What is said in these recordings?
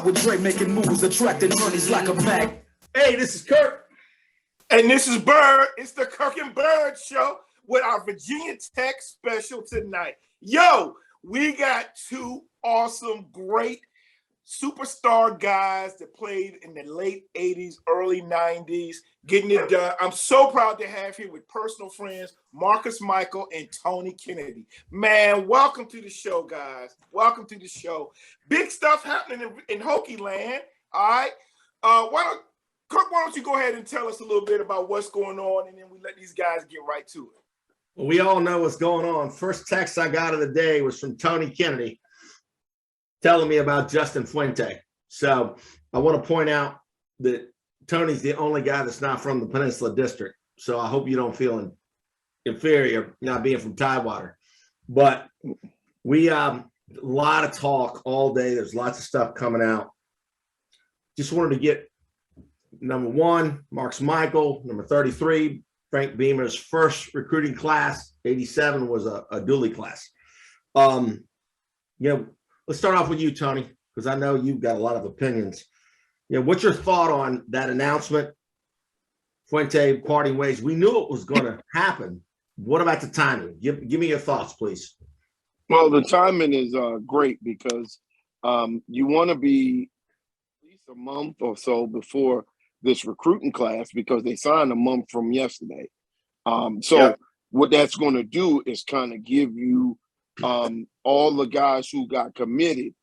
spot with Dre making moves, attracting honeys like a mag. Hey, this is Kirk. And this is Byrd. It's the Kirk and Byrd Show with our Virginia Tech special tonight. Yo, we got two awesome, great superstar guys that played in the late 80s, early 90s, getting it done. I'm so proud to have here with personal friends, Marcus Mickel and Tony Kennedy. Man, welcome to the show, guys. Welcome to the show. Big stuff happening in Hokie land. All right. Kirk, why don't you go ahead and tell us a little bit about what's going on, and then we let these guys get right to it. Well, we all know what's going on. First text I got of the day was from Tony Kennedy telling me about Justin Fuente. So I want to point out that Tony's the only guy that's not from the Peninsula District. So I hope you don't feel inferior not being from Tidewater. But we a lot of talk all day. There's lots of stuff coming out. Just wanted to get number one, Marcus Mickel, number 33, Frank Beamer's first recruiting class. 87 was a Dooley class. Let's start off with you, Tony, because I know you've got a lot of opinions. What's your thought on that announcement? Fuente parting ways. We knew it was going to happen. What about the timing? Give me your thoughts, please. Well, the timing is great because you want to be at least a month or so before this recruiting class because they signed a month from yesterday. What that's going to do is kind of give you all the guys who got committed.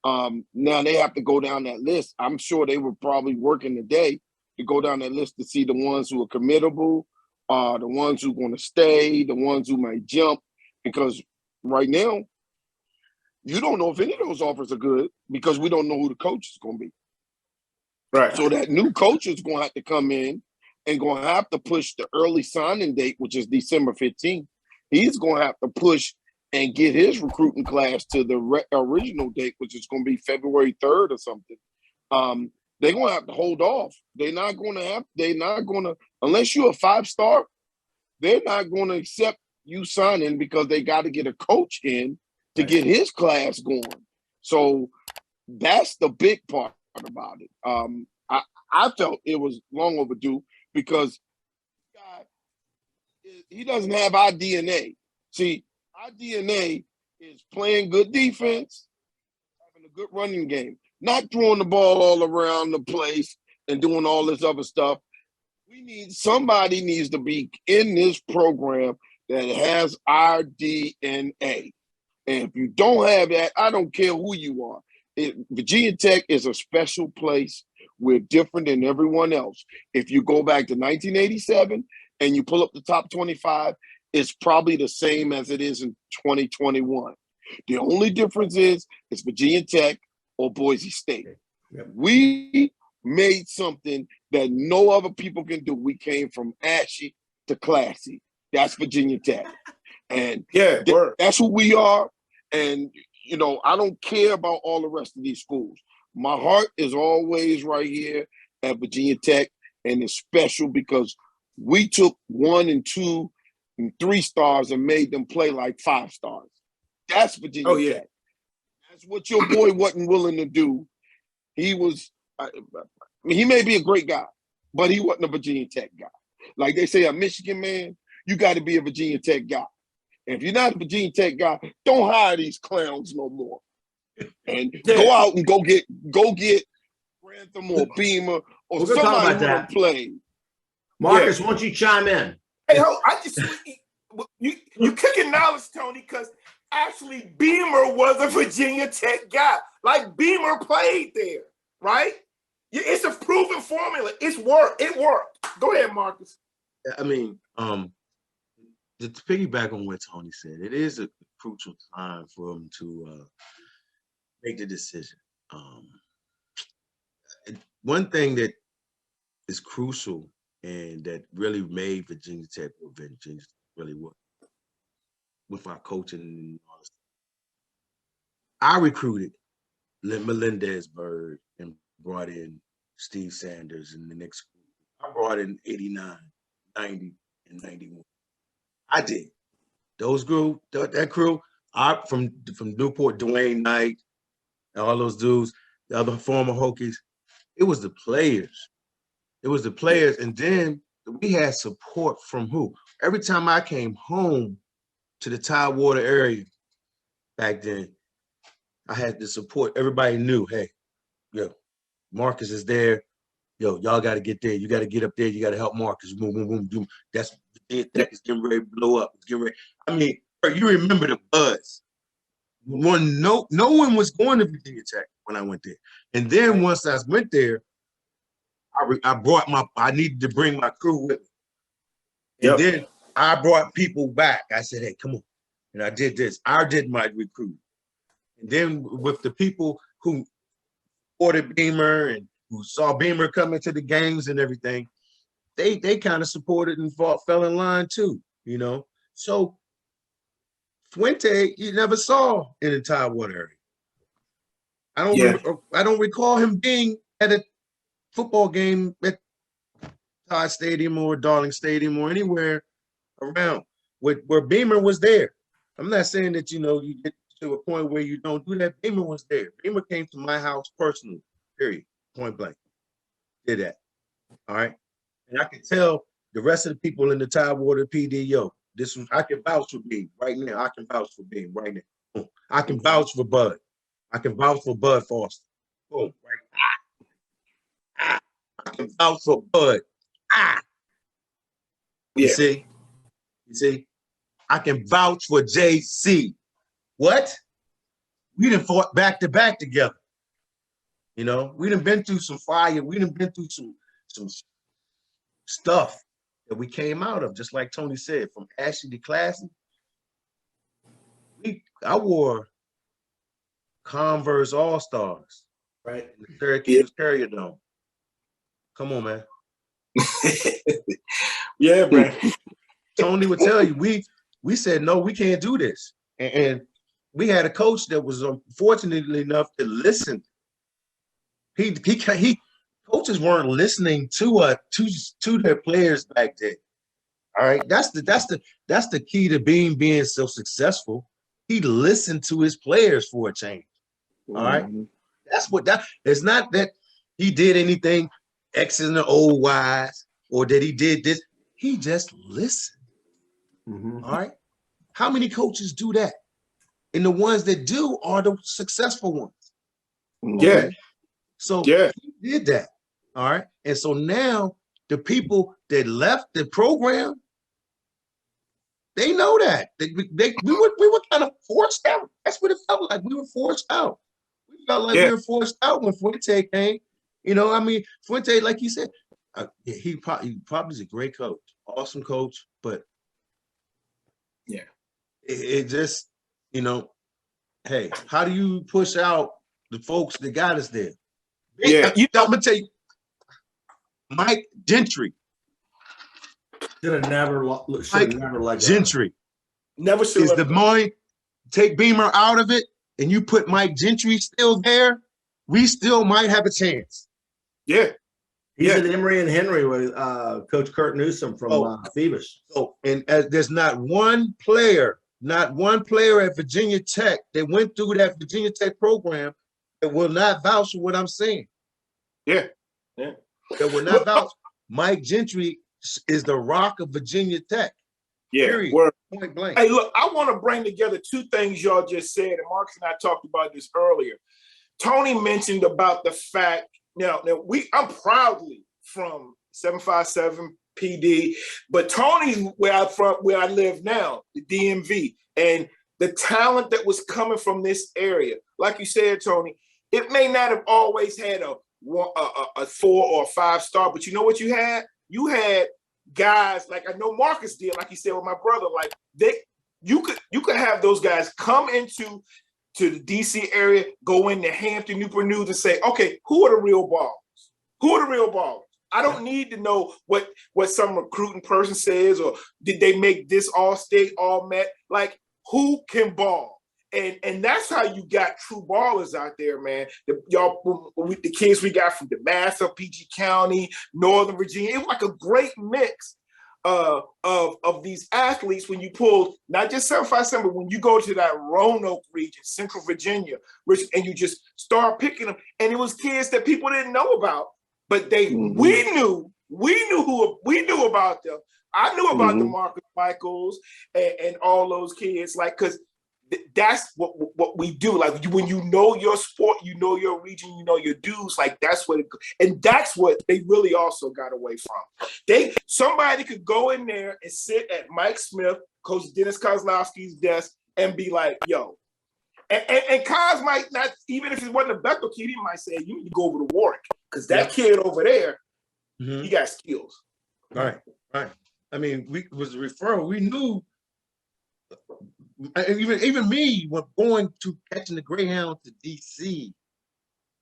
Now they have to go down that list. I'm sure they were probably working today to go down that list to see the ones who are committable, the ones who are going to stay, the ones who might jump, because right now, you don't know if any of those offers are good because we don't know who the coach is going to be. Right. So that new coach is going to have to come in and going to have to push the early signing date, which is December 15th. He's going to have to push and get his recruiting class to the original date, which is going to be February 3rd or something. They're going to have to hold off. They're not going to, unless you're a 5-star, they're not going to accept you signing because they got to get a coach in to get his class going. So that's the big part about it. I felt it was long overdue because he doesn't have our DNA. See, our DNA is playing good defense, having a good running game, not throwing the ball all around the place and doing all this other stuff. Somebody needs to be in this program that has our DNA. And if you don't have that, I don't care who you are. Virginia Tech is a special place. We're different than everyone else. If you go back to 1987 and you pull up the top 25, it's probably the same as it is in 2021. The only difference is it's Virginia Tech or Boise State. Yep. We made something that no other people can do. We came from ashy to classy. That's Virginia Tech. And that's who we are. And, I don't care about all the rest of these schools. My heart is always right here at Virginia Tech, and it's special because we took 1 and 2 and 3 stars and made them play like 5 stars. That's Virginia Tech. That's what your boy wasn't willing to do. He was, he may be a great guy, but he wasn't a Virginia Tech guy. Like they say, a Michigan man, you got to be a Virginia Tech guy. And if you're not a Virginia Tech guy, don't hire these clowns no more. And go out and go get Grantham or Beamer or somebody who don't play. Marcus, why don't you chime in? Hey, you kicking knowledge, Tony, because actually Beamer was a Virginia Tech guy. Like Beamer played there, right? It's a proven formula. It worked. Go ahead, Marcus. I mean, to piggyback on what Tony said, it is a crucial time for him to make the decision. One thing that is crucial and that really made Virginia Tech what Virginia really was with our coaching and all this. I recruited Melendez Byrd and brought in Steve Sanders and the next group. I brought in 89, 90, and 91. I did. Those group, that crew, from Newport, Dwayne Knight, and all those dudes, the other former Hokies. It was the players. It was the players. And then we had support from who? Every time I came home to the Tidewater area back then, I had the support. Everybody knew, hey, yo, Marcus is there. Yo, y'all got to get there. You got to get up there. You got to help Marcus. Boom, boom, boom, boom. That's it. It's getting ready to blow up. It's getting ready. I mean, you remember the buzz. No one was going to Virginia Tech when I went there. And then once I went there, I needed to bring my crew with me. And then I brought people back. I said, hey, come on. And I did this. I did my recruit. And then with the people who supported Beamer and who saw Beamer coming to the games and everything, they kind of supported and fell in line too, you know. So Fuente, you never saw in the Tidewater area. I don't recall him being at a football game at Todd Stadium or Darling Stadium or anywhere around where Beamer was there. I'm not saying that, you know, you get to a point where you don't do that. Beamer was there. Beamer came to my house personally, period, point blank. Did that. All right. And I can tell the rest of the people in the Tidewater PD, yo, this one, I can vouch for Beam right now. I can vouch for Beam right now. I can vouch for Bud. I can vouch for Bud Foster. Boom. Right. I can vouch for Bud. You see? I can vouch for JC. What? We done fought back to back together. You know, we done been through some fire. We done been through some stuff that we came out of, just like Tony said, from Ashley to Classy. I wore Converse All-Stars, right? In the Syracuse Carrier Dome. Come on, man. Yeah, bro. Tony would tell you, we said, no, we can't do this. And we had a coach that was fortunately enough to listen. Coaches weren't listening to their players back then. All right. That's the key to being so successful. He listened to his players for a change. All right. It's not that he did anything X's and O Y's or that he did this. He just listened. All right. How many coaches do that? And the ones that do are the successful ones. Yeah. So he did that. All right. And so now the people that left the program, they know that. We were kind of forced out. That's what it felt like. We were forced out. We felt like we were forced out when Fuente came. You know, I mean, Fuente, like you said, he probably is a great coach, awesome coach, but it just, you know, hey, how do you push out the folks that got us there? Yeah, I'm gonna tell you, Mike Gentry. Should have never liked Gentry. Never should. Is the money take Beamer out of it, and you put Mike Gentry still there? We still might have a chance. Yeah, he's at Emory and Henry with Coach Kurt Newsom from Phoebus. So, and there's not one player at Virginia Tech that went through that Virginia Tech program that will not vouch for what I'm saying. Yeah. That will not vouch. Mike Gentry is the rock of Virginia Tech. Yeah. Period. Point blank. Hey, look, I want to bring together two things y'all just said, and Marcus and I talked about this earlier. Tony mentioned about the fact, now I'm proudly from 757 PD, but Tony's where I live now, the DMV, and the talent that was coming from this area. Like you said, Tony, it may not have always had a 4 or a 5 star, but you know what you had? You had guys like I know Marcus did, like he said with my brother, like you could have those guys come into the DC area, go into Hampton, Newport News, and say, okay, who are the real ballers? Who are the real ballers? I don't need to know what some recruiting person says or did they make this all-state, all-met. Like, who can ball? And that's how you got true ballers out there, man. The kids we got from DeMassa, PG County, Northern Virginia. It was like a great mix of these athletes when you pull not just 757, but when you go to that Roanoke region, Central Virginia, and you just start picking them, and it was kids that people didn't know about, but we knew about them. I knew about the Marcus Michaels and all those kids, like, because that's what we do. Like, when you know your sport, you know your region, you know your dudes. Like, that's what they really also got away from. Somebody could go in there and sit at Mike Smith, Coach Dennis Kozlowski's desk, and be like, "Yo," and Kaz might not, even if it wasn't a Bethel kid, he might say, "You need to go over to Warwick because that kid over there, he got skills." Right. I mean, was a referral. We knew. Even me, when catching the Greyhound to DC,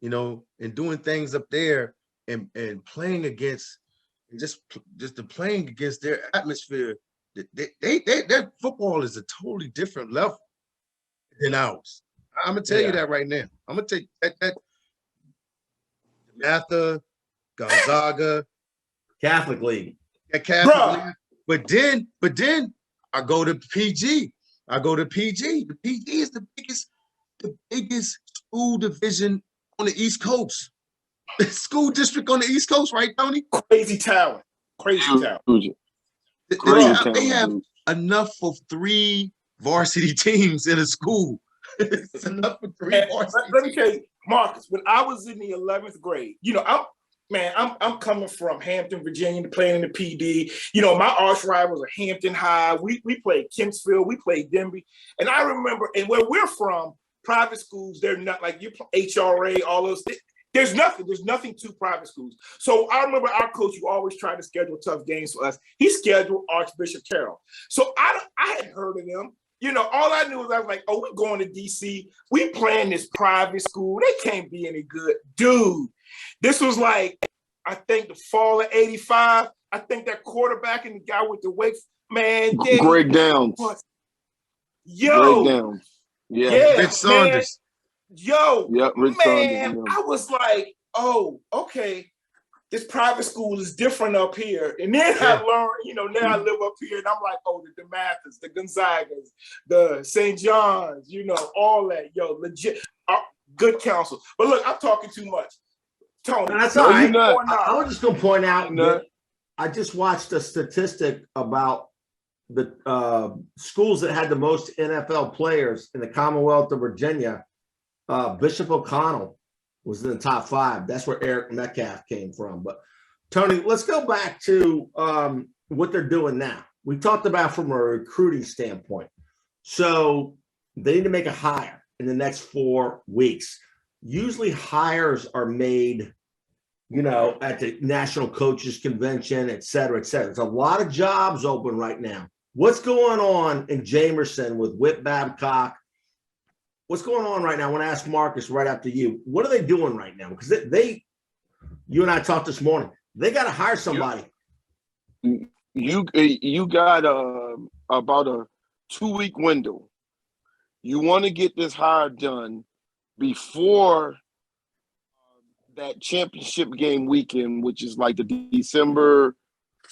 and doing things up there and playing against, playing against their atmosphere, their football is a totally different level than ours. I'm gonna tell you that right now. I'm gonna take that Matha, Gonzaga, Catholic League. Catholic League. But then I go to PG. The PG is the biggest school division on the East Coast. School district on the East Coast, right, Tony? Crazy talent. They have enough for 3 varsity teams in a school. It's enough for 3 varsity. Let me tell you, Marcus, when I was in the 11th grade, I'm coming from Hampton, Virginia, playing in the PD. My arch rival was Hampton High. We played Kempsville. We played Denby. And I remember, and where we're from, private schools, they're not like HRA, all those things. There's nothing to private schools. So I remember our coach, who always tried to schedule tough games for us. He scheduled Archbishop Carroll. So I hadn't heard of them. All I knew was I was like, oh, we're going to DC. We playing this private school. They can't be any good. Dude, this was like, I think the fall of '85. I think that quarterback and the guy with the weight, man. Greg Downs. Yo. Greg Downs. Yeah. Rich Saunders. Yo. Yep, Rich Saunders. I was like, oh, okay. This private school is different up here. And then I learned, now I live up here and I'm like, oh, the DeMathis, the Gonzagas, the St. John's, all that. Yo, legit, good counsel. But look, I'm talking too much. Tony, that's all right. I was just going to point out that I just watched a statistic about the schools that had the most NFL players in the Commonwealth of Virginia. Bishop O'Connell was in the top 5. That's where Eric Metcalf came from. But Tony, let's go back to what they're doing now. We talked about from a recruiting standpoint. So they need to make a hire in the next 4 weeks. Usually hires are made, at the National Coaches Convention, et cetera, et cetera. There's a lot of jobs open right now. What's going on in Jamerson with Whit Babcock? What's going on right now? I want to ask Marcus right after you. What are they doing right now? Because you and I talked this morning. They got to hire somebody. You got about a 2-week window. You want to get this hire done before that championship game weekend, which is like the December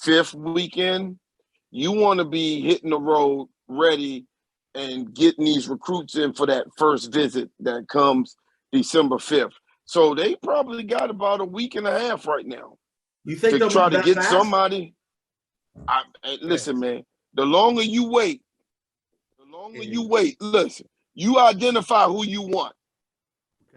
5th weekend. You want to be hitting the road ready and getting these recruits in for that first visit that comes December 5th. So they probably got about a week and a half right now. You think to try to get somebody? Listen, man, the longer you wait, listen, you identify who you want.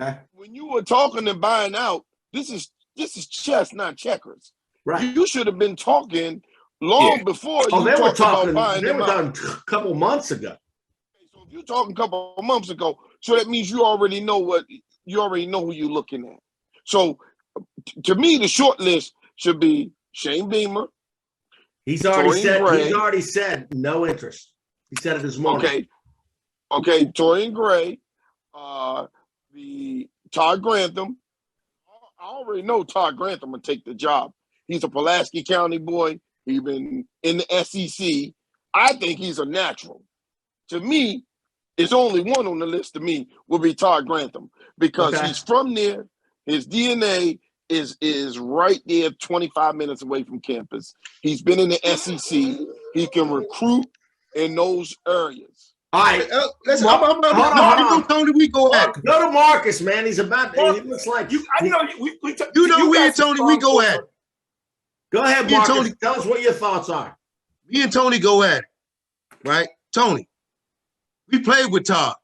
Okay. When you were talking and buying out, this is chess, not checkers. Right. You should have been talking long before you they were talking about buying them out. A couple months ago. So if you're talking a couple of months ago, so that means you already know who you're looking at. So to me, the short list should be Shane Beamer. He's already said no interest. He said it this morning. Okay, Torian Gray, the Todd Grantham. I already know Todd Grantham will take the job. He's a Pulaski County boy. He's been in the SEC. I think he's a natural. To me, it's only one on the list to me will be Todd Grantham because he's from there. His DNA is right there 25 minutes away from campus. He's been in the SEC. He can recruit in those areas. All right. Listen, Hold on. Tony, we go at it. Go to Marcus, man. He's about to. He looks like you. I know you. We and Tony, we go at it. Go ahead, Me and Marcus. Tony, tell us what your thoughts are. Me and Tony go at it, right? Tony, we played with Todd,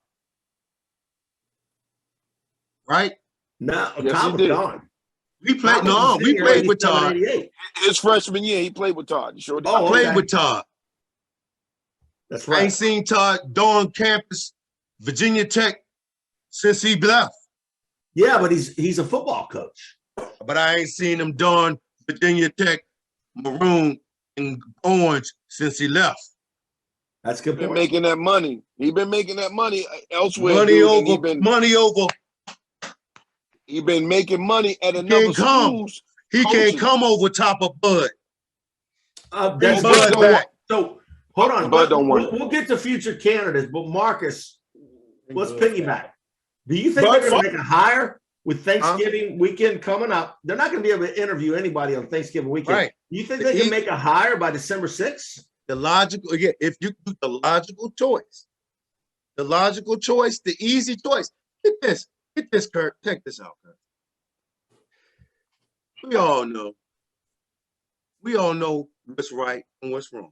right? No, yes, Todd was gone. We played. No, we played with Todd. His freshman year, he played with Todd. You sure did. I played with Todd. That's right. I ain't seen Todd on campus, Virginia Tech, since he left. Yeah, but he's a football coach. But I ain't seen him don Virginia Tech maroon and orange since he left. That's good. Been making that money. He been making that money elsewhere. Money over. He been making money at another schools. He can't come over top of Bud. That's Bud back. So hold on. Bud don't want we'll get to future candidates, but Marcus, let's piggyback. Do you think they're going to make a hire with Thanksgiving weekend coming up? They're not going to be able to interview anybody on Thanksgiving weekend. Right. Do you think they can make a hire by December 6th? The logical, yeah, if you do the logical choice, the easy choice. Get this, Kirk. Check this out, Kirk. We all know what's right and what's wrong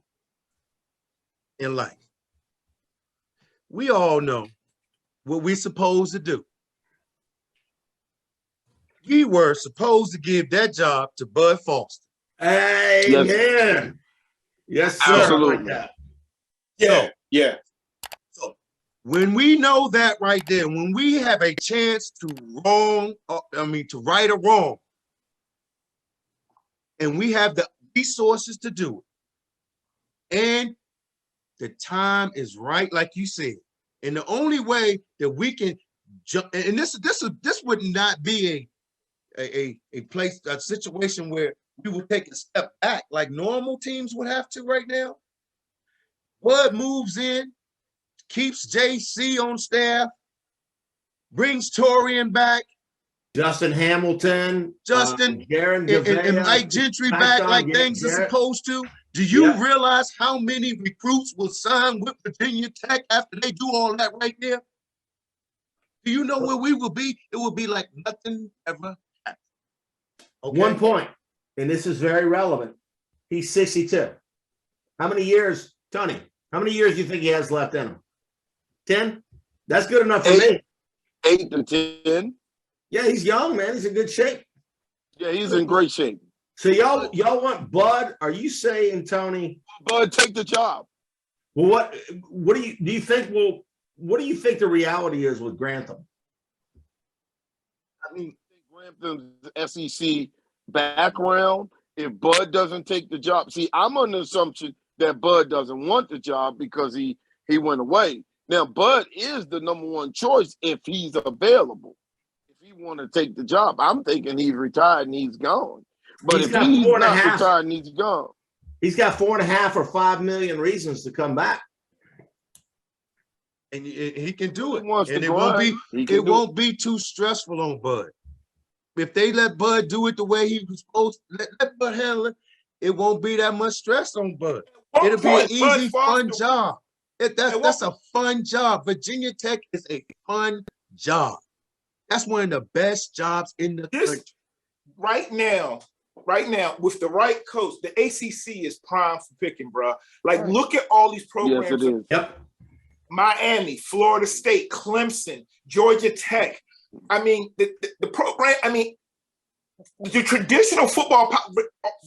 in life. We all know what we're supposed to do. We were supposed to give that job to Bud Foster. Amen. Yes, sir. Absolutely. Yeah. So when we know that right there, when we have a chance to right a wrong, and we have the resources to do it, and the time is right, like you said, and the only way that we can jump, and this would not be a situation where we will take a step back like normal teams would have to right now. Bud moves in, keeps JC on staff, brings Torian back, Justin Hamilton, Garen and Mike Gentry back like things are supposed to. Do you realize how many recruits will sign with Virginia Tech after they do all that right there? Do you know where we will be? It will be like nothing ever happened. Okay? 1 point, and this is very relevant. He's 62. How many years, Tony? How many years do you think he has left in him? 10? That's good enough for me. 8 to 10. Yeah, he's young, man. He's in good shape. Yeah, he's in great shape. So y'all want Bud? Are you saying, Tony? Bud, take the job. Well, what do you think? Well, what do you think the reality is with Grantham? I mean, Grantham SEC background. If Bud doesn't take the job, see, I'm on the assumption that Bud doesn't want the job because he went away. Now, Bud is the number one choice if he's available. If he want to take the job, I'm thinking he's retired and he's gone. But if he's not retired and he's gone, he's got 4.5 or 5 million reasons to come back, and he can do it. And it won't be too stressful on Bud. If they let Bud do it the way he was supposed to, let Bud handle it, it won't be that much stress on Bud. It'll be an easy, fun job. That's a fun job. Virginia Tech is a fun job. That's one of the best jobs in the country. Right now, with the right coach, the ACC is prime for picking, bro. Like, look at all these programs. Yes, it is. Yep. Miami, Florida State, Clemson, Georgia Tech. I mean, the program. I mean, the traditional football,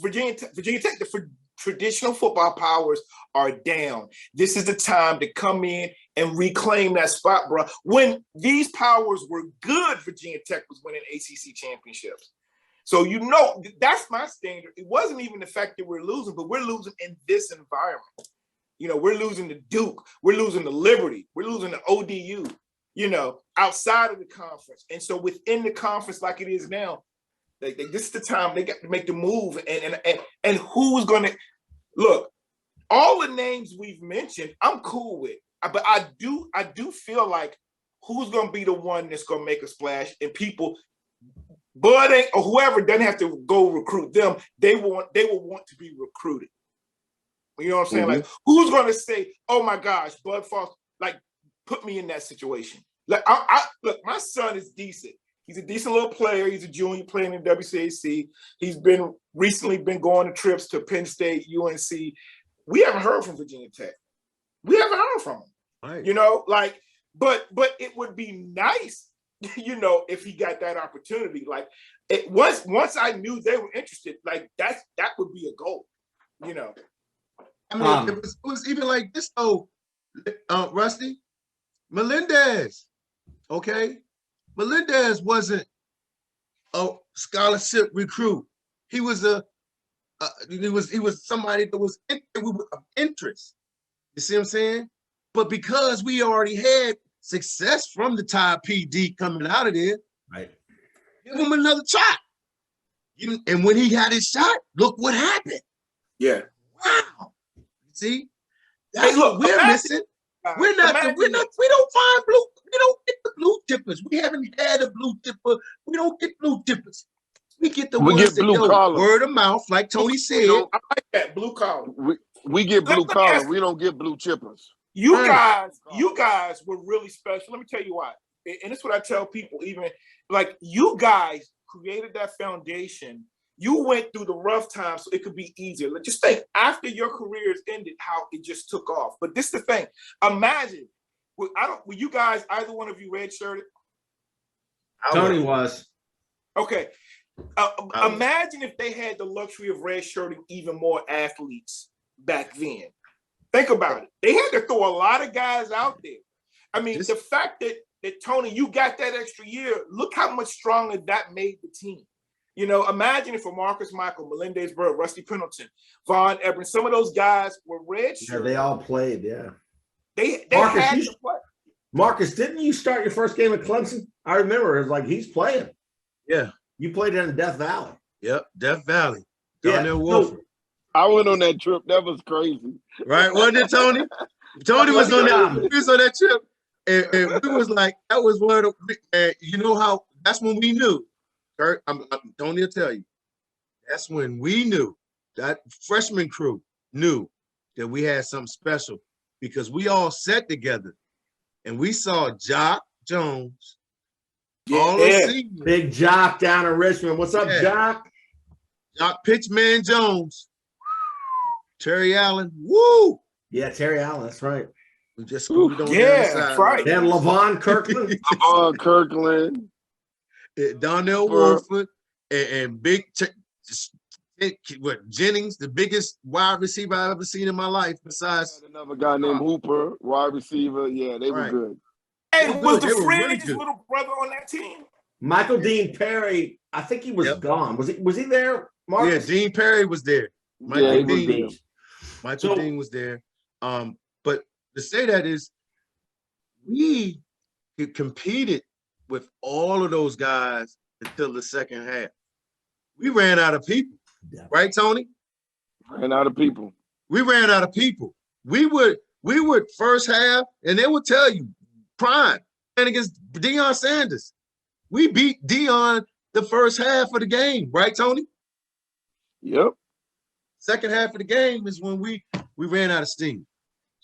Virginia Tech, the traditional football powers are down. This is the time to come in and reclaim that spot, bro. When these powers were good, Virginia Tech was winning ACC championships. So, you know, that's my standard. It wasn't even the fact that we're losing, but we're losing in this environment. You know, we're losing to Duke. We're losing to Liberty. We're losing to ODU, you know, outside of the conference. And so within the conference like it is now, this is the time they got to make the move. And who's going to – look, all the names we've mentioned, I'm cool with. But I do feel like who's going to be the one that's going to make a splash and people Bud ain't, or whoever doesn't have to go recruit them. They will want to be recruited. You know what I'm saying? Like, who's going to say, "Oh my gosh, Bud Foster, like, put me in that situation"? Like, look, my son is decent. He's a decent little player. He's a junior playing in WCAC. He's recently been going to trips to Penn State, UNC. We haven't heard from Virginia Tech. We haven't heard from him. Right. You know, like, but it would be nice, you know, if he got that opportunity. Like, once I knew they were interested, like that would be a goal, you know. I mean, it was even like this though, Rusty. Melendez, okay? Melendez wasn't a scholarship recruit. He was he was somebody that was of interest. You see what I'm saying? But because we already had success from the Tide PD coming out of there, right? Give him another shot. And when he had his shot, look what happened. Yeah. Wow. See, that's what we're missing. We don't find we don't get the blue tippers. We haven't had a blue tipper. We don't get blue tippers. We get the ones that go word of mouth, like Tony said. I like that, blue collar. We get blue collar. We don't get blue chippers. You guys were really special. Let me tell you why. And it's what I tell people, even like you guys created that foundation. You went through the rough times so it could be easier. Just think, after your careers ended, how it just took off. But this is the thing. Imagine, were you guys, either one of you redshirted? Tony was. Okay. Imagine if they had the luxury of redshirting even more athletes back then. Think about it. They had to throw a lot of guys out there. I mean, the fact that Tony, you got that extra year, look how much stronger that made the team. You know, imagine if for Marcus Mickel, Melendez Byrd, Rusty Pendleton, Von Ebron, some of those guys were redshirted. Yeah, they all played, yeah. They had to play. Marcus, didn't you start your first game at Clemson? I remember it was like he's playing. Yeah. You played in Death Valley. Yep, Death Valley. Down there, Wolford. I went on that trip. That was crazy. Right, wasn't it, Tony? Tony was on that. He was on that trip, and we was like, that was one of the. You know how? That's when we knew. Kirk, Tony will tell you. That's when we knew, that freshman crew knew that we had something special, because we all sat together and we saw Jock Jones. All the seniors. Big Jock down in Richmond. What's up, Jock? Jock Pitchman Jones. Terry Allen. Woo! Yeah, Terry Allen. That's right. We just screwed on the other side. That's right. Then Levon Kirkland. Levon Kirkland. Donnell Wolford and Big Jennings, the biggest wide receiver I've ever seen in my life. Besides another guy named Hooper, wide receiver. Yeah, they were good. Hey, was the Fringe's little brother on that team? Michael Dean Perry. I think he was gone. Was he there, Marcus? Yeah, Dean Perry was there. Michael Dean was there. But to say that is, we competed with all of those guys until the second half. We ran out of people, right, Tony? Ran out of people. We ran out of people. We would first half, and they would tell you, prime, and against Deion Sanders. We beat Deion the first half of the game, right, Tony? Yep. Second half of the game is when we ran out of steam.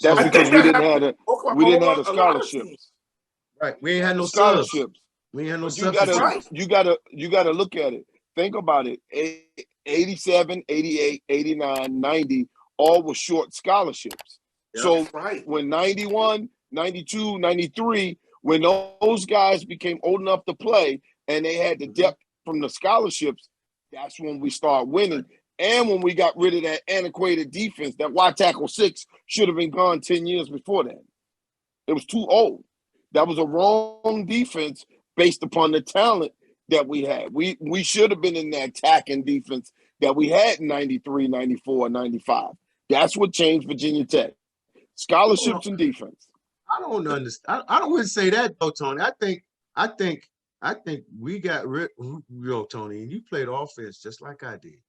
That's because we didn't have the scholarships. Right. We ain't had no scholarships. We ain't had no substitutes. You gotta look at it. Think about it. 87, 88, 89, 90, all were short scholarships. Yep. So when 91, 92, 93, when those guys became old enough to play and they had the depth from the scholarships, that's when we start winning. And when we got rid of that antiquated defense, that Y tackle 6 should have been gone 10 years before that. It was too old. That was a wrong defense based upon the talent that we had. We should have been in the attacking defense that we had in 93, 94, 95. That's what changed Virginia Tech. Scholarships and defense. I don't understand. I don't wouldn't say that though, Tony. I think we got rid of Tony, and you played offense just like I did.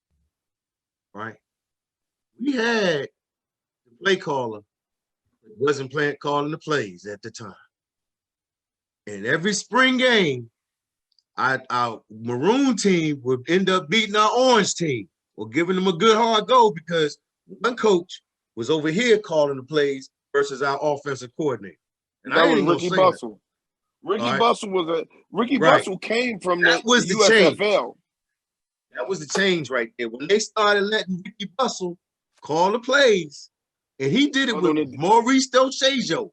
Right? We had the play caller that wasn't calling the plays at the time. And every spring game, our maroon team would end up beating our orange team or giving them a good hard go because one coach was over here calling the plays versus our offensive coordinator. And that was Ricky Bustle. Ricky Bustle came from the USFL. That was the change right there. When they started letting Ricky Bustle call the plays, and he did it with Maurice Docejo. On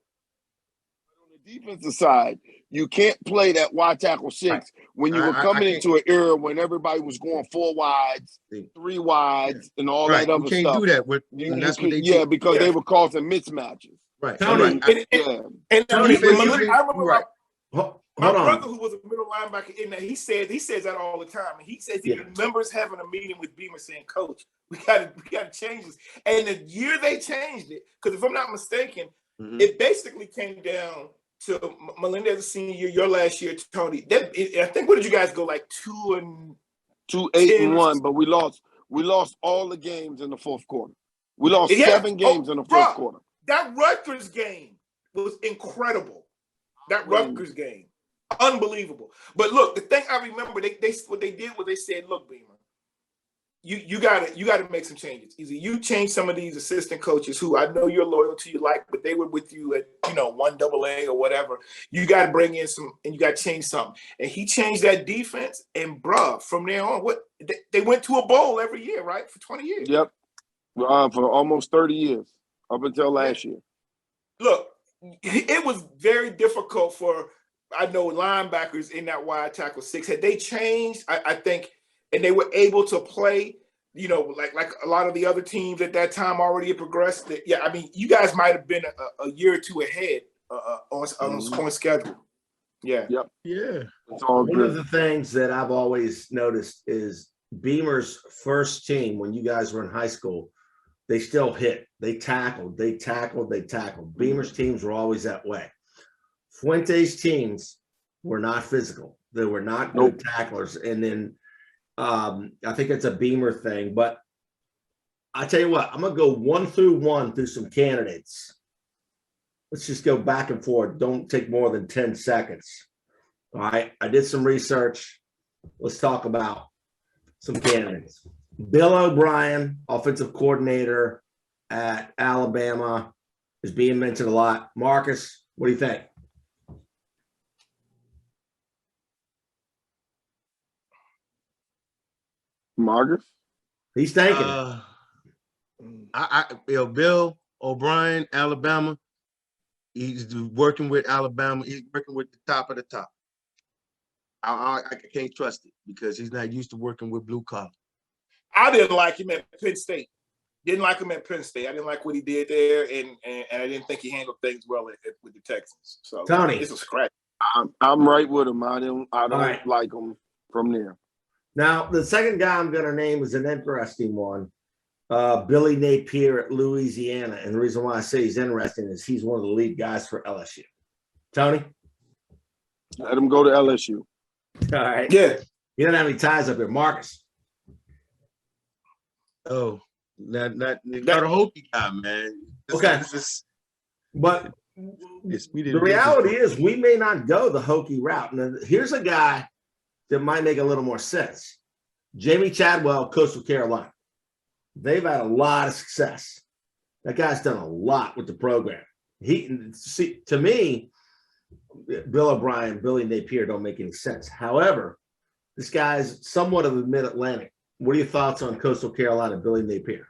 the defensive side, you can't play that wide tackle 6 when you were coming into an era when everybody was going 4 wides, 3 wides, and all that other stuff. You can't do that. That's what they did. Because they were causing mismatches. Right. Tony, Tony, I remember my brother, who was a middle linebacker in there, he says that all the time. And he says he remembers having a meeting with Beamer saying, "Coach, we gotta change this." And the year they changed it, because if I'm not mistaken, it basically came down to Melendez's senior year, your last year, Tony. I think, what did you guys go, like 2-8-1, but we lost all the games in the fourth quarter. We lost 7 games in the fourth quarter. That Rutgers game was incredible. That Rutgers game, unbelievable. But look, the thing I remember, what they did was they said, "Look, Beamer, you gotta make some changes. Either you change some of these assistant coaches who I know you're loyal to, but they were with you at 1AA or whatever. You got to bring in some, and you got to change something." And he changed that defense, and from there on, they went to a bowl every year, right, for 20 years. Yep, for almost 30 years up until last year. Look, it was very difficult for, I know, linebackers in that wide tackle 6. Had they changed, I think, and they were able to play, like a lot of the other teams at that time already had progressed. I mean, you guys might have been a year or two ahead on schedule. Yeah. Yep. Yeah. It's all good. One of the things that I've always noticed is Beamer's first team, when you guys were in high school, they still hit. They tackled. Beamer's teams were always that way. Fuente's teams were not physical. They were not good tacklers. And then I think it's a Beamer thing. But I tell you what, I'm going to go 1 through 1 through some candidates. Let's just go back and forth. Don't take more than 10 seconds. All right. I did some research. Let's talk about some candidates. Bill O'Brien, offensive coordinator at Alabama, is being mentioned a lot. Marcus, what do you think? Marcus? He's thinking. Bill O'Brien, Alabama. He's working with Alabama. He's working with the top of the top. I can't trust it because he's not used to working with blue collar. I didn't like him at Penn State. I didn't like what he did there, and I didn't think he handled things well with the Texans. So Tony, it's a scratch. I'm right with him. I don't like him from there. Now, the second guy I'm going to name is an interesting one. Billy Napier at Louisiana, and the reason why I say he's interesting is he's one of the lead guys for LSU. Tony, let him go to LSU. All right. Yeah. You don't have any ties up here, Marcus. Oh, not a Hokie guy, man. But the reality is we may not go the Hokie route. Now, here's a guy that might make a little more sense. Jamie Chadwell, Coastal Carolina. They've had a lot of success. That guy's done a lot with the program. To me, Bill O'Brien, Billy Napier don't make any sense. However, this guy's somewhat of a mid-Atlantic. What are your thoughts on Coastal Carolina, Billy Napier?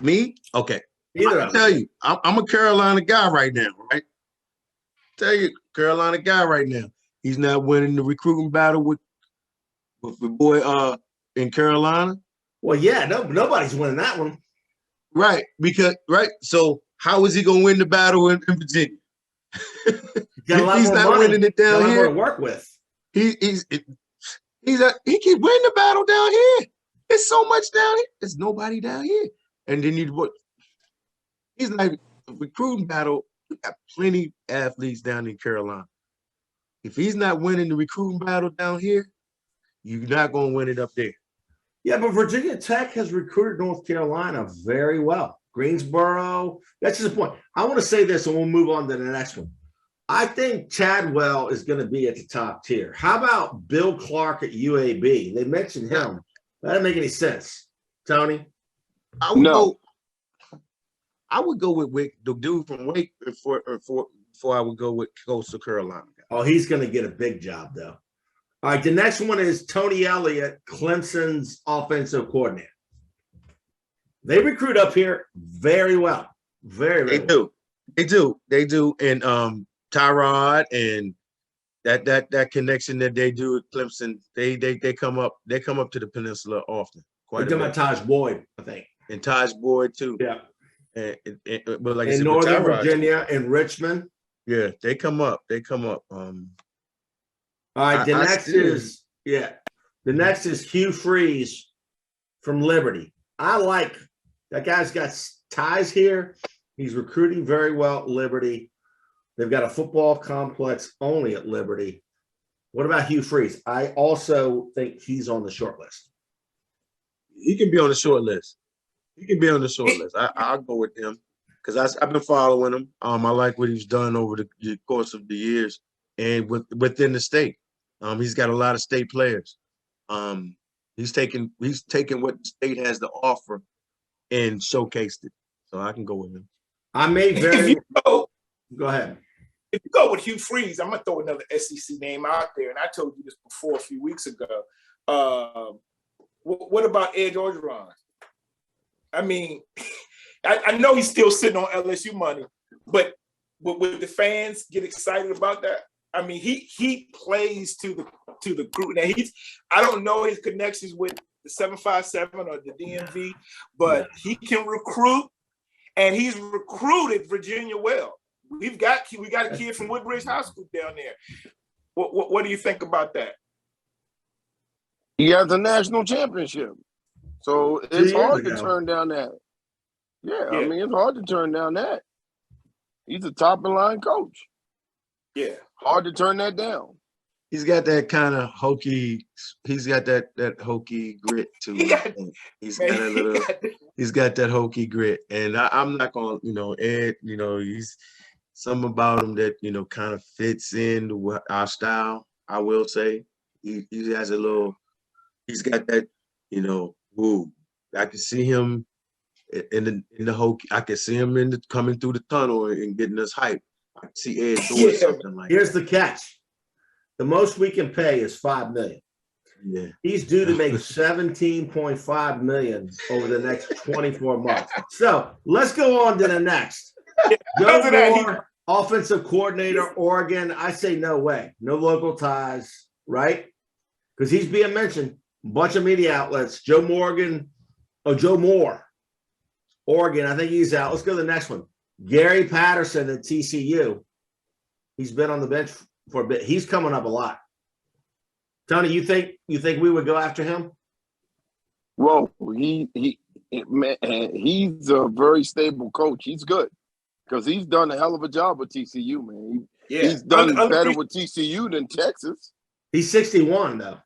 Me? Okay. I'll tell you, I'm a Carolina guy right now, right? Tell you, Carolina guy right now. He's not winning the recruiting battle with the boy in Carolina. Well, yeah, nobody's winning that one. Right, so how is he going to win the battle in Virginia? He's not winning it down here. To work with. He keeps winning the battle down here. There's so much down here. There's nobody down here. And then he's like a recruiting battle. We got plenty of athletes down in Carolina. If he's not winning the recruiting battle down here, you're not going to win it up there. Yeah, but Virginia Tech has recruited North Carolina very well. Greensboro, that's just the point. I want to say this, and we'll move on to the next one. I think Chadwell is going to be at the top tier. How about Bill Clark at UAB? They mentioned him. That doesn't make any sense. Tony? I would go with the dude from Wake before I would go with Coastal Carolina. Oh, he's going to get a big job, though. All right, the next one is Tony Elliott, Clemson's offensive coordinator. They recruit up here very well. Very well. They do. And Tyrod and that connection that they do with Clemson, they come up to the peninsula often. We're talking about Taj Boyd, I think. And Taj Boyd too. Yeah. But like in Northern Virginia and Richmond. Yeah, they come up. All right, the next is Hugh Freeze from Liberty. I like that guy's got ties here. He's recruiting very well at Liberty. They've got a football complex only at Liberty. What about Hugh Freeze? I also think he's on the short list. He can be on the short list. I'll go with him because I've been following him. I like what he's done over the course of the years and within the state. He's got a lot of state players. He's taken what the state has to offer and showcased it. So I can go with him. Go ahead. If you go with Hugh Freeze, I'm gonna throw another SEC name out there, and I told you this before a few weeks ago. What about Ed Orgeron? I mean, I know he's still sitting on LSU money, but would the fans get excited about that? I mean, he plays to the group. Now I don't know his connections with the 757 or the DMV, but he can recruit, and he's recruited Virginia well. We got a kid from Woodbridge High School down there. What do you think about that? He has a national championship, so it's hard to turn down that. Yeah, I mean, it's hard to turn down that. He's a top of line coach. Yeah, hard to turn that down. He's got that kind of hokey. He's got that hokey grit to him. He's got that hokey grit, and I'm not gonna, Ed. He's something about him that kind of fits into our style. I will say he has a little. He's got that, woo. I can see him in the hokey. I can see him coming through the tunnel and getting us hyped. I can see Ed doing something like that. Here's the catch. The most we can pay is $5 million. Yeah. He's due to make $17.5 million over the next 24 months. So let's go on to the next. Joe Moore, offensive coordinator, Oregon. I say no way. No local ties, right? Because he's being mentioned. A bunch of media outlets. Joe Moore, Oregon. I think he's out. Let's go to the next one. Gary Patterson at TCU. He's been on the bench for a bit. He's coming up a lot. Tony, you think we would go after him? Well, he's a very stable coach. He's good because he's done a hell of a job with TCU, man. He's done better with TCU than Texas. He's 61 though.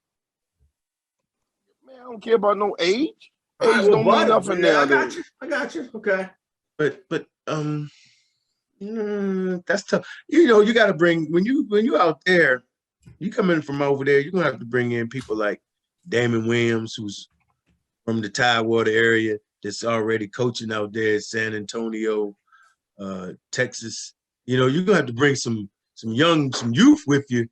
Man, I don't care about no age. Age don't mean nothing now. I got you. Okay. But that's tough. You got to bring when you out there, you come in from over there. You're gonna have to bring in people like Damon Williams, who's from the Tidewater area, that's already coaching out there at San Antonio, Texas. You're gonna have to bring some youth with you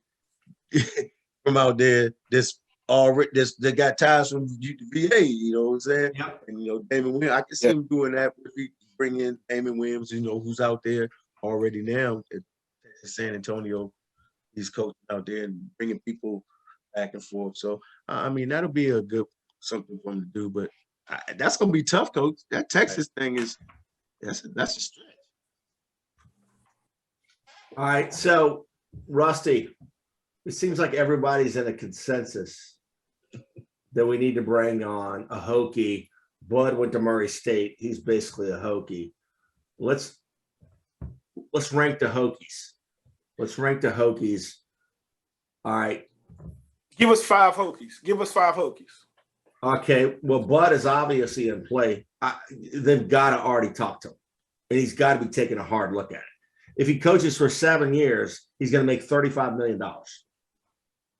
from out there. That got ties from VA. You know what I'm saying? Yep. And Damon Williams, I can see him doing that if he bring in Damon Williams, who's out there already now at San Antonio. He's coaching out there and bringing people back and forth. So, that'll be a good something for him to do. But that's going to be tough, Coach. That Texas thing that's a stretch. All right. So, Rusty, it seems like everybody's in a consensus that we need to bring on a Hokie. Bud went to Murray State. He's basically a Hokie. Let's rank the Hokies. All right. Give us 5 Hokies. Okay. Well, Bud is obviously in play. They've got to already talk to him, and he's got to be taking a hard look at it. if he coaches for 7 years, he's going to make $35 million.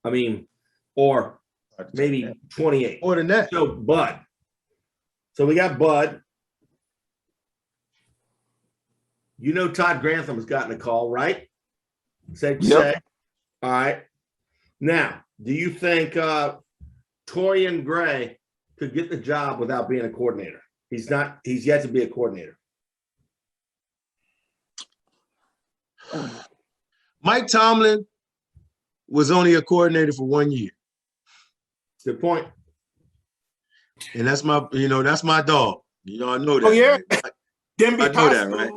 I mean, or maybe 28. More than that. So Bud. So we got Bud. You know Todd Grantham has gotten a call, right? Safe to say. All right. Now, do you think Torian Gray could get the job without being a coordinator? He's yet to be a coordinator. Mike Tomlin was only a coordinator for 1 year. Good point. And that's my dog. You know, I know that. Oh, yeah. Right? Denby I know that, right?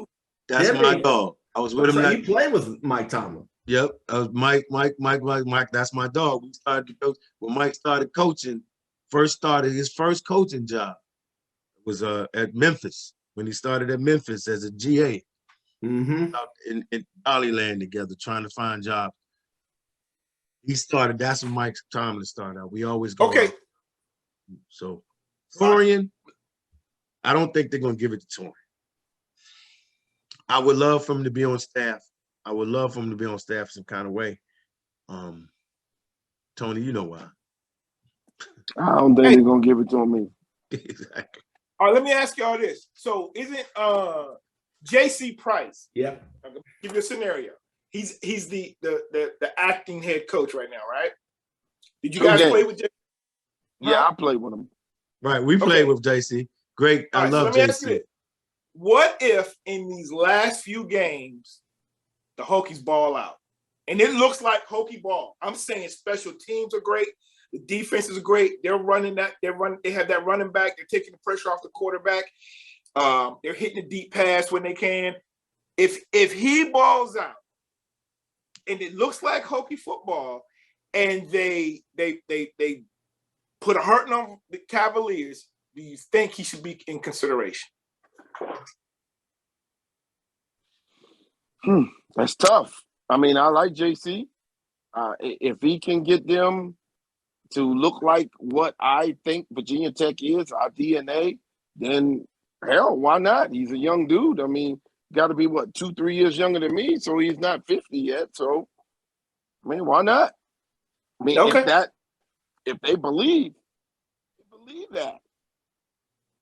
That's my dog. I was with him. You played with Mike Tomlin. Yep. I was Mike. That's my dog. We started to coach when Mike started coaching. His first coaching job was at Memphis when he started at Memphis as a GA. Out in Dollyland together, trying to find jobs. That's when Mike Tomlin started out. We always go out. So Torian, I don't think they're gonna give it to Torian. I would love for him to be on staff. I would love for him to be on staff some kind of way. Tony, you know why. I don't think they're gonna give it to me. Exactly. All right, let me ask y'all this. So isn't J.C. Price? Yeah. I'm gonna give you a scenario. He's the acting head coach right now, right? Did you guys play with J.C.? Yeah, I played with him. Right, we played with J.C. Great, I love J.C. What if in these last few games the Hokies ball out? And it looks like Hokie ball. I'm saying special teams are great. The defense is great. They're running that. They have that running back. They're taking the pressure off the quarterback. They're hitting the deep pass when they can. If he balls out, and it looks like Hokie football, and they put a hurting on the Cavaliers, do you think he should be in consideration? That's tough. I mean, I like JC. If he can get them to look like what I think Virginia Tech is, our DNA, then hell, why not? He's a young dude. I mean, got to be, 2-3 years younger than me, so he's not 50 yet. So, I mean, why not? I mean, if they believe that.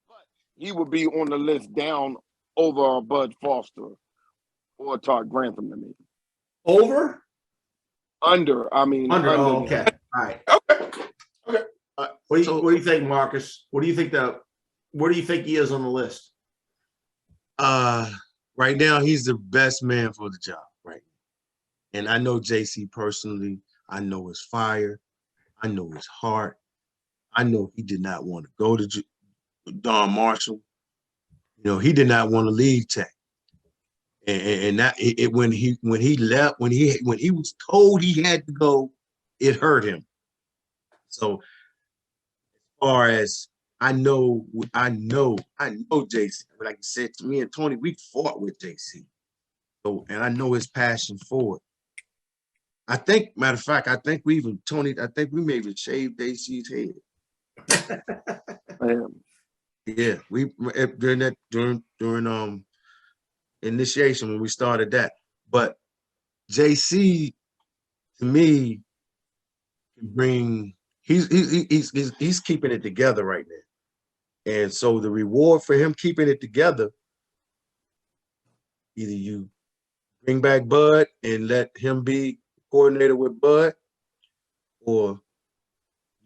But he would be on the list down over Bud Foster or Todd Grantham to me. Over? Under. Under. Oh, okay. All right. Okay. What do you think, Marcus? Where do you think he is on the list? Right now, he's the best man for the job, right? And I know JC personally. I know his fire. I know his heart. I know he did not want to go to Don Marshall. You know, he did not want to leave Tech. And that when he left, when he was told he had to go, it hurt him. So as far as I know JC. Like I said, to me and Tony, we fought with JC. So, and I know his passion for it. I think, matter of fact, I think we may even shaved JC's head. Yeah, we during initiation when we started that. But JC, to me, he's keeping it together right now. And so the reward for him keeping it together, either you bring back Bud and let him be coordinator with Bud, or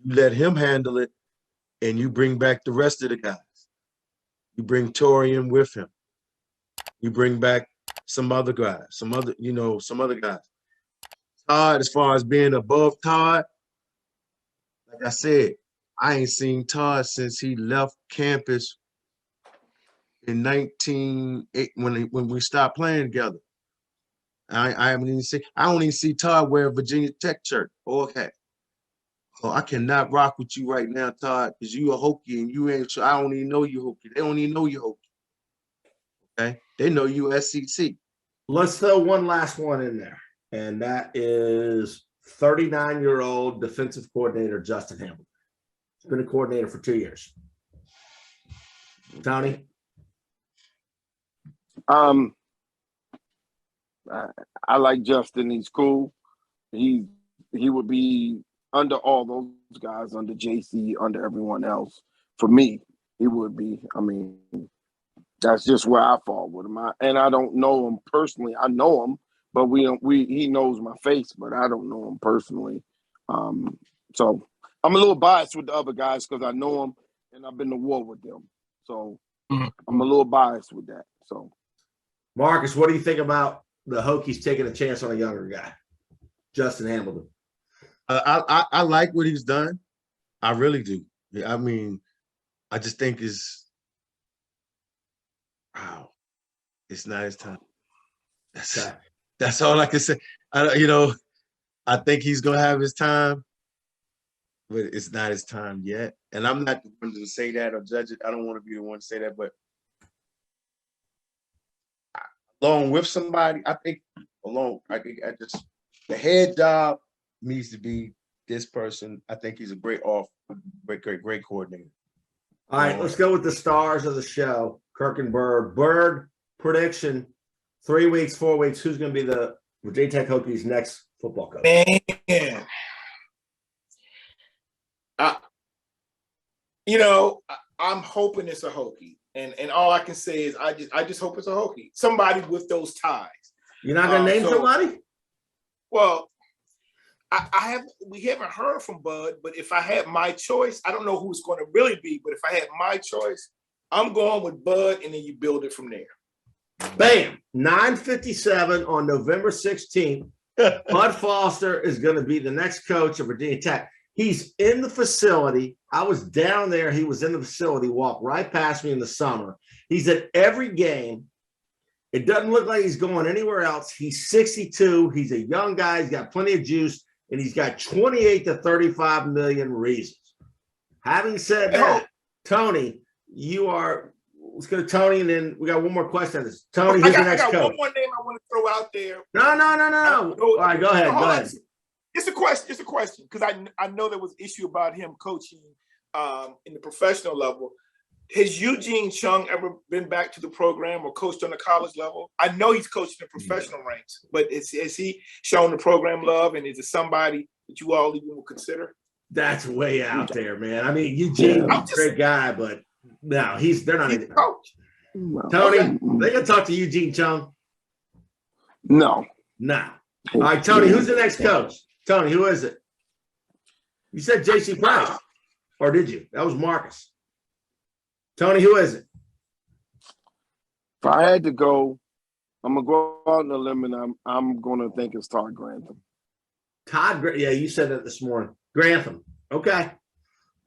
you let him handle it and you bring back the rest of the guys. You bring Torian with him. You bring back some other guys, some other guys. Todd, as far as being above Todd, like I said, I ain't seen Todd since he left campus in 1980 when we stopped playing together. I don't even see Todd wear a Virginia Tech shirt or hat. Oh, I cannot rock with you right now, Todd, because you a Hokie and you ain't. I don't even know you Hokie. They don't even know you Hokie. Okay, they know you SEC. Let's throw one last one in there, and that is 39-year-old defensive coordinator Justin Hamilton. He's been a coordinator for 2 years. Tony? I like Justin. He's cool. He would be under all those guys, under JC, under everyone else. For me, he would be. I mean, that's just where I fall with him. And I don't know him personally. I know him, but he knows my face, but I don't know him personally. So I'm a little biased with the other guys because I know them and I've been to war with them. So I'm a little biased with that. So, Marcus, what do you think about the Hokies taking a chance on a younger guy, Justin Hamilton? I like what he's done. I really do. I mean, I just think it's not his time. That's all I can say. I think he's gonna have his time, but it's not his time yet. And I'm not the one to say that or judge it. I don't want to be the one to say that, but along with somebody, I think the head job needs to be this person. I think he's a great coordinator. All right, let's go with the stars of the show. Kirk and Byrd. Byrd, prediction, 3 weeks, 4 weeks. Who's going to be the Virginia Tech Hokies' next football coach? Man. I'm hoping it's a Hokie. And all I can say is I just hope it's a Hokie. Somebody with those ties. You're not going to name somebody? Well, we haven't heard from Bud, but if I had my choice, I don't know who it's going to really be, but if I had my choice, I'm going with Bud, and then you build it from there. Bam! 9:57 on November 16th. Bud Foster is going to be the next coach of Virginia Tech. He's in the facility. I was down there. He was in the facility, walked right past me in the summer. He's at every game. It doesn't look like he's going anywhere else. He's 62. He's a young guy. He's got plenty of juice, and he's got 28 to 35 million reasons. Having said that, Tony, let's go to Tony, and then we got one more question on this. Tony, who's the next coach? I got one more name I want to throw out there. No. All right, go ahead. It's a question, because I know there was an issue about him coaching in the professional level. Has Eugene Chung ever been back to the program or coached on the college level? I know he's coached in the professional ranks, but has he shown the program love, and is it somebody that you all even would consider? That's way out there, man. I mean, Eugene's a great guy, but no, they're not even coach. Tony, they gonna talk to Eugene Chung? No. All right, Tony, who's the next coach? Tony, who is it? You said J.C. Price, or did you? That was Marcus. Tony, who is it? If I had to go, I'm gonna go out on a limb, and I'm gonna think it's Todd Grantham. Yeah, you said that this morning. Grantham. Okay.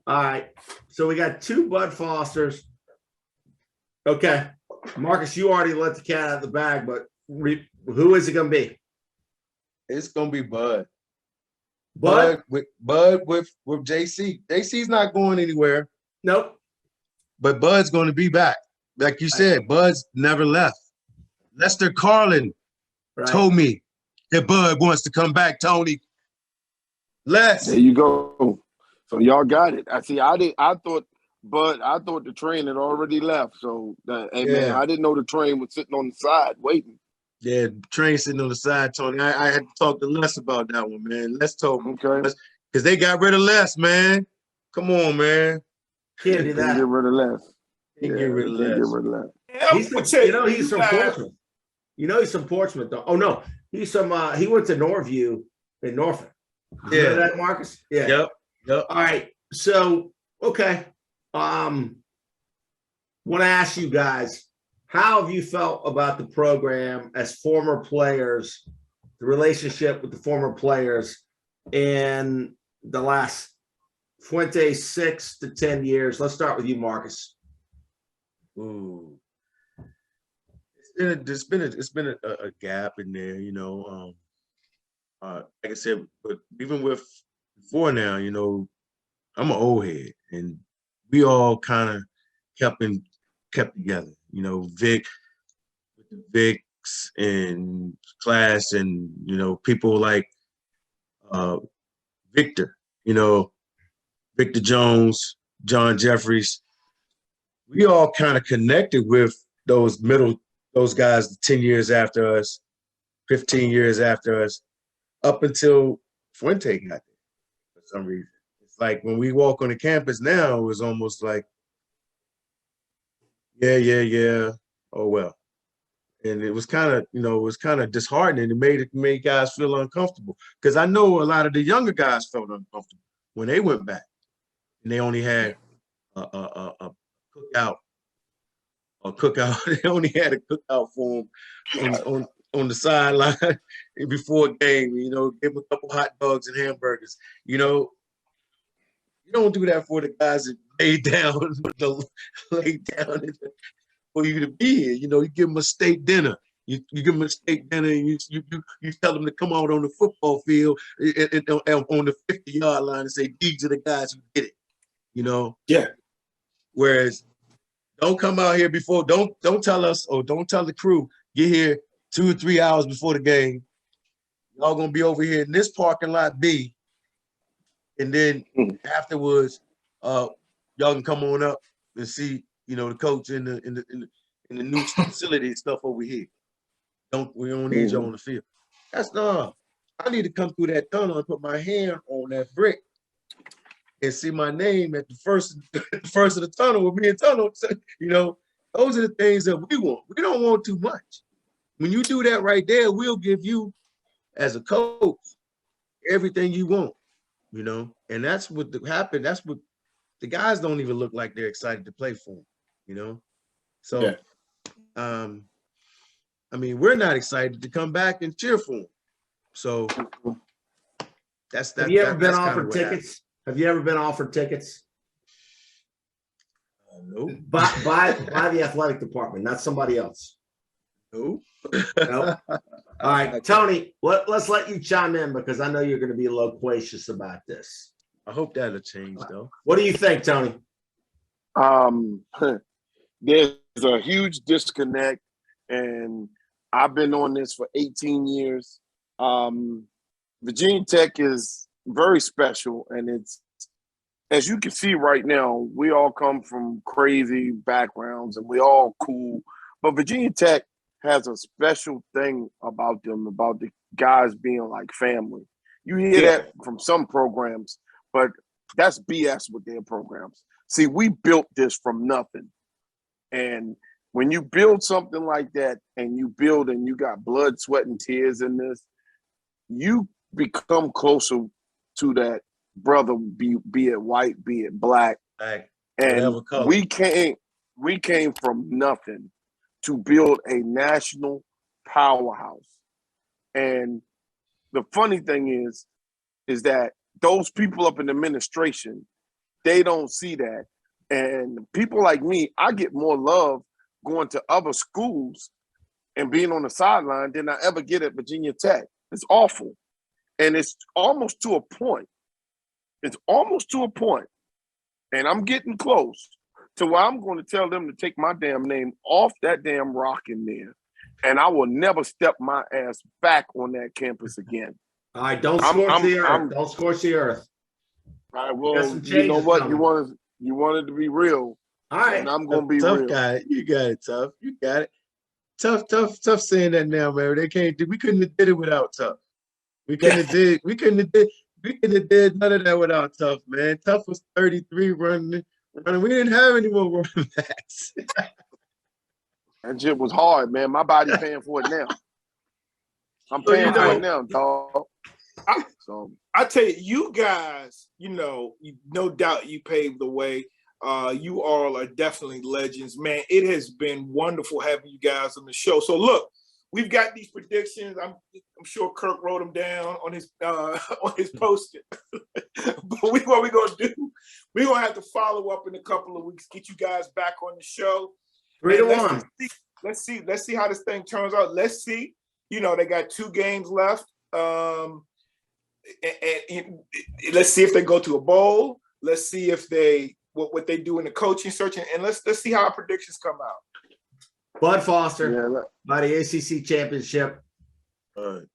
All right. So we got 2 Bud Fosters. Okay. Marcus, you already let the cat out of the bag, but who is it going to be? It's going to be Bud. Bud with JC. JC's not going anywhere. Nope. But Bud's going to be back. Like you said, Bud's never left. Lester Carlin told me that Bud wants to come back, Tony. There you go. So y'all got it. I thought the train had already left. So man, I didn't know the train was sitting on the side waiting. Yeah, train sitting on the side, Tony. I had to talk to Les about that one, man. Les told me. Okay. Because they got rid of Les, man. Come on, man. Can't do that. Get rid of Les. Can't get rid of Les. He's from Portsmouth. He's from Portsmouth, though. Oh, no. He's from, he went to Norview in Norfolk. You know that, Marcus? Yeah. Yep. All right. So, okay. Want to ask you guys, how have you felt about the program as former players, the relationship with the former players in the last Fuente 6 to 10 years? Let's start with you, Marcus. Ooh. It's been a gap in there, like I said, but even with before now, I'm an old head, and we all kind of kept together. Vic, with the Vics and class, and people like Victor, Victor Jones, John Jeffries. We all kind of connected with those guys 10 years after us, 15 years after us, up until Fuente got there for some reason. It's like when we walk on the campus now, it was almost like, yeah. Oh well. And it was kind of, it was kind of disheartening. It made guys feel uncomfortable. Because I know a lot of the younger guys felt uncomfortable when they went back. And they only had a cookout. They only had a cookout for them on the sideline before a game. Give them a couple hot dogs and hamburgers. You don't do that for the guys that laid down for you to be here. You give them a steak dinner. You give them a steak dinner, and you tell them to come out on the football field on the 50-yard line and say, "These are the guys who did it." Yeah. Whereas, don't come out here before. Don't tell us, or don't tell the crew, get here 2 or 3 hours before the game. Y'all gonna be over here in this parking lot B, and then afterwards, y'all can come on up and see, the coach in the new facility and stuff over here. We don't need you on the field. That's not. I need to come through that tunnel and put my hand on that brick and see my name at the first of the tunnel with me and Tunnel. Those are the things that we want. We don't want too much. When you do that right there, we'll give you, as a coach, everything you want. And that's what happened. That's what the guys don't even look like they're excited to play for them. So, yeah. We're not excited to come back and cheer for them. So that's that. Have you ever been offered tickets? Have you ever been offered tickets? No. By the athletic department, not somebody else. No. No. All right, Tony, let's let you chime in because I know you're going to be loquacious about this. I hope that'll change, though. What do you think, Tony? There's a huge disconnect, and I've been on this for 18 years. Virginia Tech is very special, and it's, as you can see right now, we all come from crazy backgrounds and we all cool, but Virginia Tech has a special thing about them, about the guys being like family. You hear that from some programs, but that's BS with their programs. See, we built this from nothing. And when you build something like that and you got blood, sweat, and tears in this, you become closer to that brother, be it white, be it black. And we came from nothing to build a national powerhouse. And the funny thing is that those people up in administration, they don't see that. And people like me, I get more love going to other schools and being on the sideline than I ever get at Virginia Tech. It's awful. And it's almost to a point. It's almost to a point, and I'm getting close to where I'm going to tell them to take my damn name off that damn rock in there, and I will never step my ass back on that campus again. All right, don't scorch the earth. Don't scorch the earth. All right, well, you know what? Coming. You wanted to be real. All right. And I'm going to be tough real. Guy. You got it, Tough. You got it. Tough saying that now, man. We couldn't have did it without Tough. We couldn't have did none of that without Tough, man. Tough was 33 running. We didn't have any more running backs. That shit was hard, man. My body paying for it now. I'm paying for it now, dog. I tell you guys, no doubt you paved the way. You all are definitely legends, man. It has been wonderful having you guys on the show. So look, we've got these predictions. I'm sure Kirk wrote them down on his post-it. But what we're gonna do? We're gonna have to follow up in a couple of weeks, get you guys back on the show. 3-1. Let's see how this thing turns out. Let's see. They got 2 games left. And let's see if they go to a bowl. Let's see if what they do in the coaching search, and let's see how our predictions come out. Bud Foster by the ACC championship.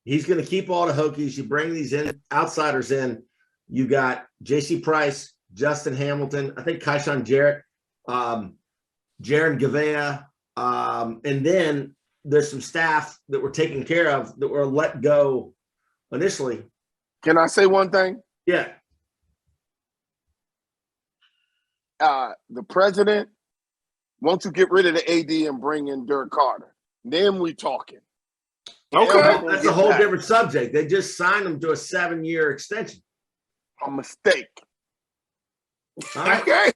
He's going to keep all the Hokies. You bring these outsiders in. You got J.C. Price, Justin Hamilton, I think Kaishan Jarrett, Jaron Gavea, and then there's some staff that were taken care of that were let go initially. Can I say one thing? Yeah. The president wants to get rid of the AD and bring in Dirk Carter. Then we talking. Okay. That's a whole different subject. They just signed him to a 7-year extension. A mistake. Right. Okay.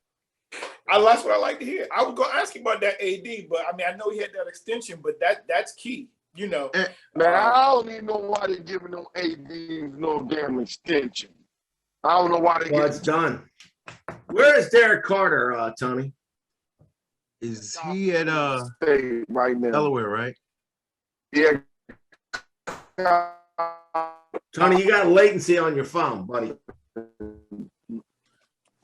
That's what I like to hear. I was going to ask you about that AD, but I mean, I know he had that extension, but that's key, you know. Man, I don't even know why they're giving them ADs no damn extension. I don't know why they Well, it's done. Where is Derek Carter, Tony? Is he at State right now. Delaware, right? Yeah. Tony, you got latency on your phone, buddy.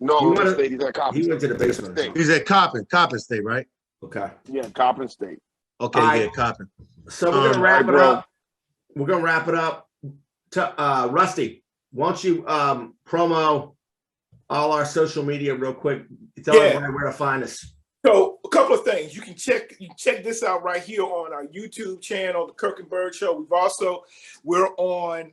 No, State. He's at Coppin. He went to the basement. State. He's at Coppin State, right? Okay. Yeah, Coppin State. Okay, yeah, Coppin. So we're gonna wrap it up. We're gonna wrap it up. Rusty, why don't you promo all our social media real quick? Tell everybody where to find us. So a couple of things. You can check this out right here on our YouTube channel, the Kirk and Byrd Show. We're on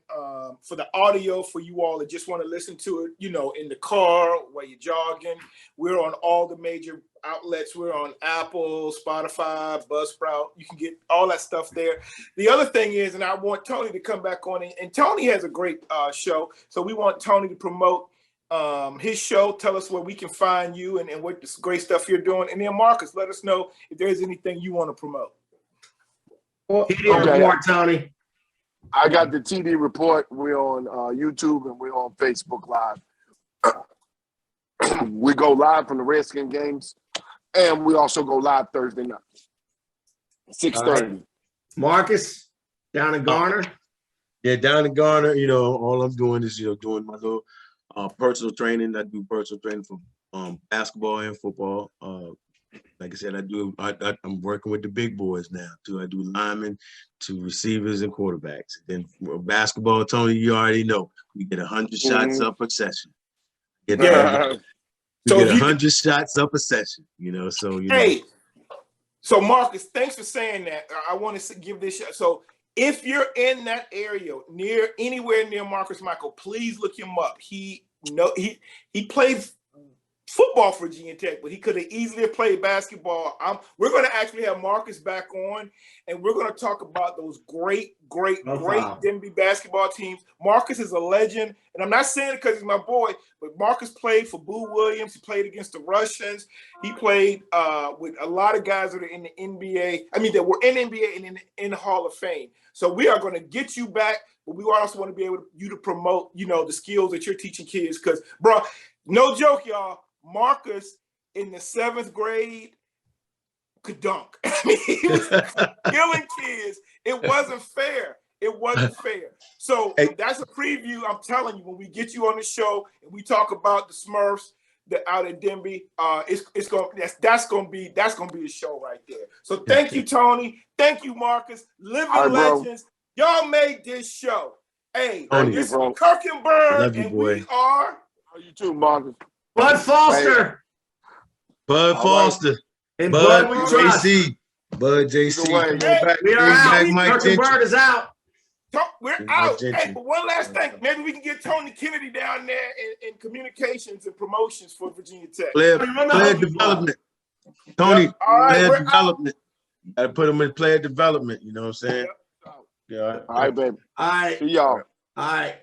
for the audio for you all that just want to listen to it, you know, in the car while you're jogging. We're on all the major outlets. We're on Apple, Spotify, Buzzsprout. You can get all that stuff there. The other thing is, and I want Tony to come back on, and Tony has a great show. So we want Tony to promote his show. Tell us where we can find you and what this great stuff you're doing. And then Marcus, let us know if there's anything you want to promote. TD Report, Tony. I got the TD Report. We're on YouTube and we're on Facebook Live. We go live from the Redskin games, and we also go live Thursday night, 6:30. Right. Marcus, down in Garner. Yeah, down in Garner. You know, all I'm doing is doing my little personal training. I do personal training for basketball and football. Like I said, I'm working with the big boys now too. I do linemen to receivers and quarterbacks. Then basketball, Tony, you already know we get 100 shots up a session. We get 100 shots up a session. You know, so Hey, so Marcus, thanks for saying that. I want to give this shot. So if you're in that area anywhere near Marcus Mickel, please look him up. He played football for Virginia Tech, but he could have easily played basketball. We're going to actually have Marcus back on, and we're going to talk about those great Denby basketball teams. Marcus is a legend, and I'm not saying it because he's my boy, but Marcus played for Boo Williams. He played against the Russians. He played with a lot of guys that are in the NBA. I mean, that were in the NBA and in the Hall of Fame. So we are going to get you back, but we also want to be able to promote, the skills that you're teaching kids. Because, bro, no joke, y'all. Marcus in the 7th grade could dunk. I mean, he was killing kids. It wasn't fair. It wasn't fair. So that's a preview. I'm telling you, when we get you on the show and we talk about the Smurfs out at Denby, that's gonna be a show right there. So thank you, Tony. Thank you, Marcus. Living legends. Y'all made this show. Hey, this is Kirk and Byrd, love you, boy. We are. How you too, Marcus? Bud Foster. Bud Foster. And Bud JC. Bud JC. We are out. Kirk and Byrd is out. We're out. Hey, but one last thing. Maybe we can get Tony Kennedy down there in communications and promotions for Virginia Tech. Player development. Tony, player development. Got to put him in player development. You know what I'm saying? All right, baby. All right. See y'all. All right.